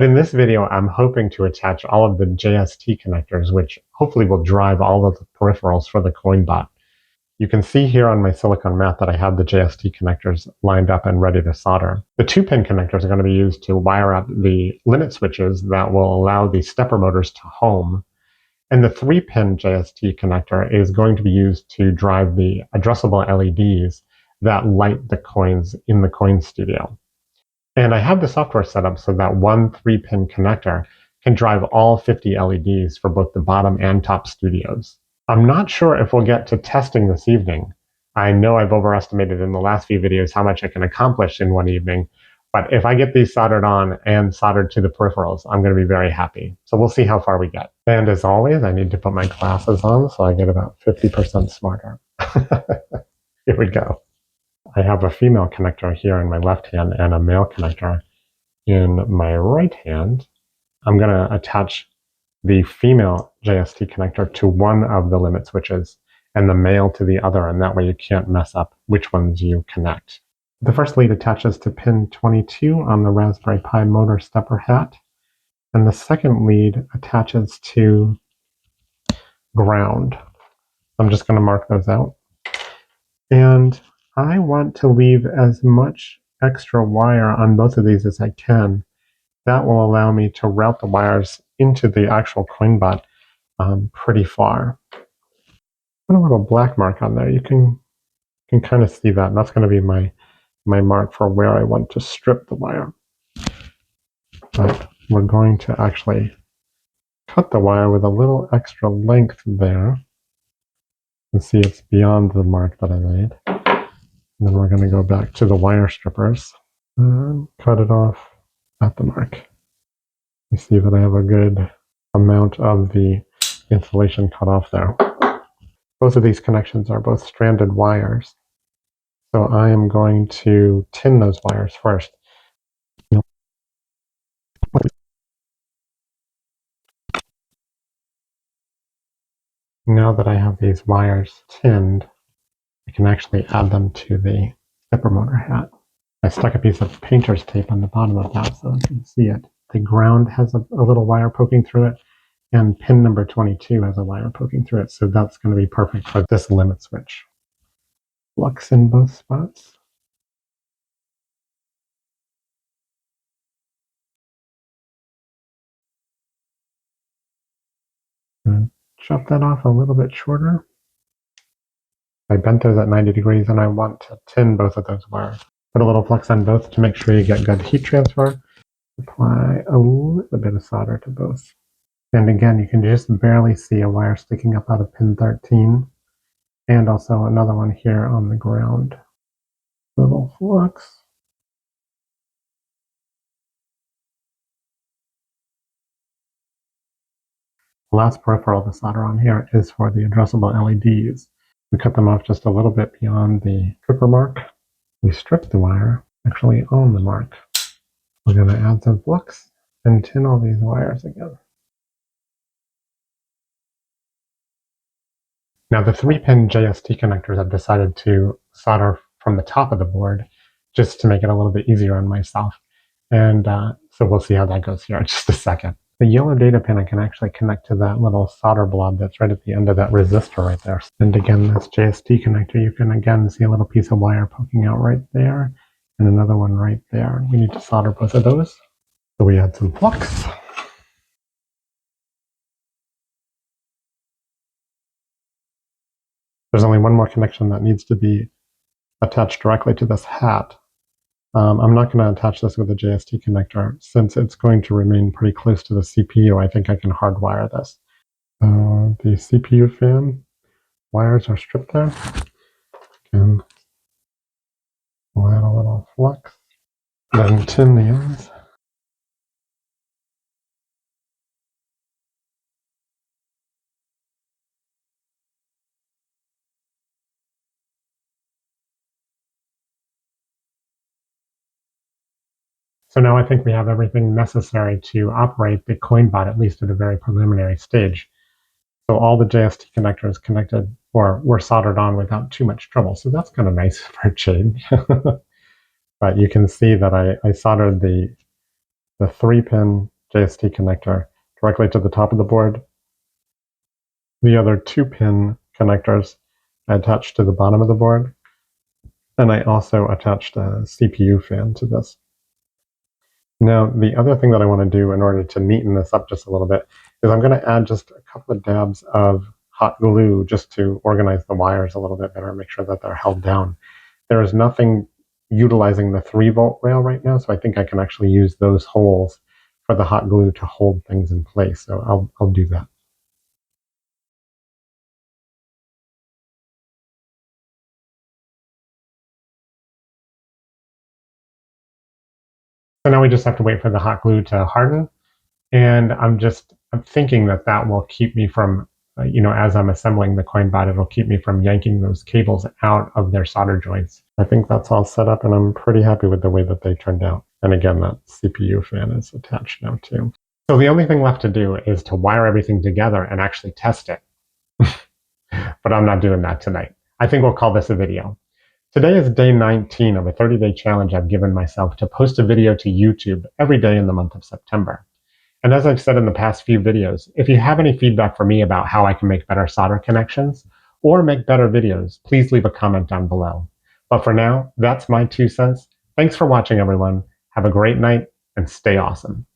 In this video, I'm hoping to attach all of the JST connectors, which hopefully will drive all of the peripherals for the CoinBot. You can see here on my silicon mat that I have the JST connectors lined up and ready to solder. The 2-pin connectors are going to be used to wire up the limit switches that will allow the stepper motors to home. And the 3-pin JST connector is going to be used to drive the addressable LEDs that light the coins in the coin studio. And I have the software set up so that one 3-pin connector can drive all 50 LEDs for both the bottom and top studios. I'm not sure if we'll get to testing this evening. I know I've overestimated in the last few videos how much I can accomplish in one evening, but if I get these soldered on and soldered to the peripherals, I'm going to be very happy. So we'll see how far we get. And as always, I need to put my glasses on so I get about 50% smarter. Here we go. I have a female connector here in my left hand and a male connector in my right hand. I'm going to attach the female JST connector to one of the limit switches and the male to the other, and that way you can't mess up which ones you connect. The first lead attaches to pin 22 on the Raspberry Pi motor stepper hat, and the second lead attaches to ground. I'm just going to mark those out. And I want to leave as much extra wire on both of these as I can. That will allow me to route the wires into the actual CoinBot pretty far. Put a little black mark on there. You can kind of see that. That's going to be my mark for where I want to strip the wire. But we're going to actually cut the wire with a little extra length there. And see it's beyond the mark that I made. And then we're going to go back to the wire strippers and cut it off at the mark. You see that I have a good amount of the insulation cut off there. Both of these connections are both stranded wires. So I am going to tin those wires first. Now that I have these wires tinned, I can actually add them to the stepper motor hat. I stuck a piece of painter's tape on the bottom of that so you can see it. The ground has a little wire poking through it, and pin number 22 has a wire poking through it, so that's going to be perfect for this limit switch. Flux in both spots. And chop that off a little bit shorter. I bent those at 90 degrees and I want to tin both of those wires. Put a little flux on both to make sure you get good heat transfer. Apply a little bit of solder to both. And again, you can just barely see a wire sticking up out of pin 13. And also another one here on the ground. Little flux. The last peripheral to solder on here is for the addressable LEDs. We cut them off just a little bit beyond the stripper mark. We strip the wire actually on the mark. We're going to add some flux and tin all these wires again. Now the 3-pin JST connectors I've decided to solder from the top of the board just to make it a little bit easier on myself. And so we'll see how that goes here in just a second. The yellow data pin I can actually connect to that little solder blob that's right at the end of that resistor right there. And again, this JST connector, you can again see a little piece of wire poking out right there and another one right there. We need to solder both of those. So we add some flux. There's only one more connection that needs to be attached directly to this hat. I'm not going to attach this with a JST connector since it's going to remain pretty close to the CPU. I think I can hardwire this. The CPU fan wires are stripped there. And we'll add a little flux. Then tin the ends. So now I think we have everything necessary to operate the CoinBot, at least at a very preliminary stage. So all the JST connectors connected or were soldered on without too much trouble. So that's kind of nice for a change. But you can see that I soldered the the 3-pin JST connector directly to the top of the board. The other 2-pin connectors I attached to the bottom of the board. And I also attached a CPU fan to this. Now, the other thing that I want to do in order to neaten this up just a little bit is I'm going to add just a couple of dabs of hot glue just to organize the wires a little bit better and make sure that they're held down. There is nothing utilizing the 3-volt rail right now, so I think I can actually use those holes for the hot glue to hold things in place. So I'll do that. So now we just have to wait for the hot glue to harden. And I'm thinking that that will keep me from, as I'm assembling the coin bot, it'll keep me from yanking those cables out of their solder joints. I think that's all set up and I'm pretty happy with the way that they turned out. And again, that CPU fan is attached now too. So the only thing left to do is to wire everything together and actually test it. But I'm not doing that tonight. I think we'll call this a video. Today is day 19 of a 30-day challenge I've given myself to post a video to YouTube every day in the month of September. And as I've said in the past few videos, if you have any feedback for me about how I can make better solder connections or make better videos, please leave a comment down below. But for now, that's my 2 cents. Thanks for watching, everyone. Have a great night and stay awesome.